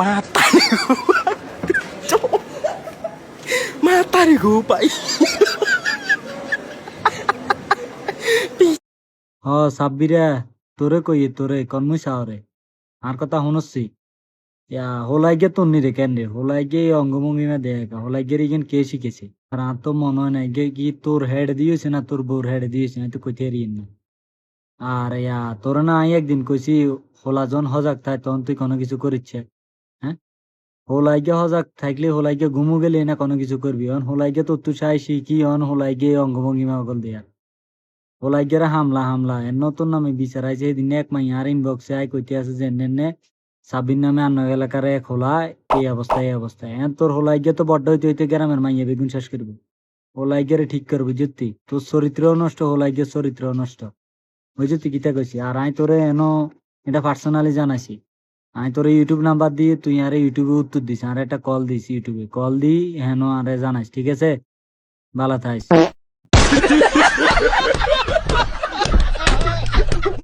Mata nih gua. Cok. Mata nih gua, Pak. হ সাব্বিরা তোরে কই তোরে কনমু সাহরে আর কথা শুনছি ইয়া হোলাইগে তোর নিরে কেন রে হোলাইগে অঙ্গভঙ্গিমা দেখা হোলাইগের ইগেন কে শিখেছে আর আর তো মনে হয় না কি তোর হেড দিয়েছে না তোর বউর হেড দিয়েছে না তো কইতে পারিস না আর ইয়া তোর না আমি একদিন কইছি হোলাজন হজাক থাই তখন তুই কোনো কিছু করিচ্ছে হ্যাঁ হোলাইগে হজাক থাকলে হোলাইগে ঘুমু গেলে না কোনো কিছু করবি অন হোলাইগে তোর তুই চাই শিখি অন হোলাইগে অঙ্গভঙ্গিমা অকল দেয়ার হোলাইগেরা হামলা হামলা এর নতুন নামে বিচার আইছে এদিন এক মাই আর ইনবক্সে আই কইতে আছে যে এনে সাবির নামে অন্য এলাকার এক হোলা এই অবস্থায় হ্যাঁ তোর হোলাইগে তো বড্ড হইতে হইতে গ্রামের মাইয়া বেগুন শেষ করবো হোলাইগেরে ঠিক করবি যদি তোর চরিত্রও নষ্ট হোলাইগের চরিত্রও নষ্ট বুঝছি কিতা কইছি আর আই তোরে এনো এটা পার্সোনালি জানাইছি আমি তোর ইউটিউব নাম্বার দিয়ে তুই আরে ইউটিউবে উত্তর দিস আর একটা কল দিস ইউটিউবে কল দি হেন আরে জানাইস ঠিক আছে ভালো থাইস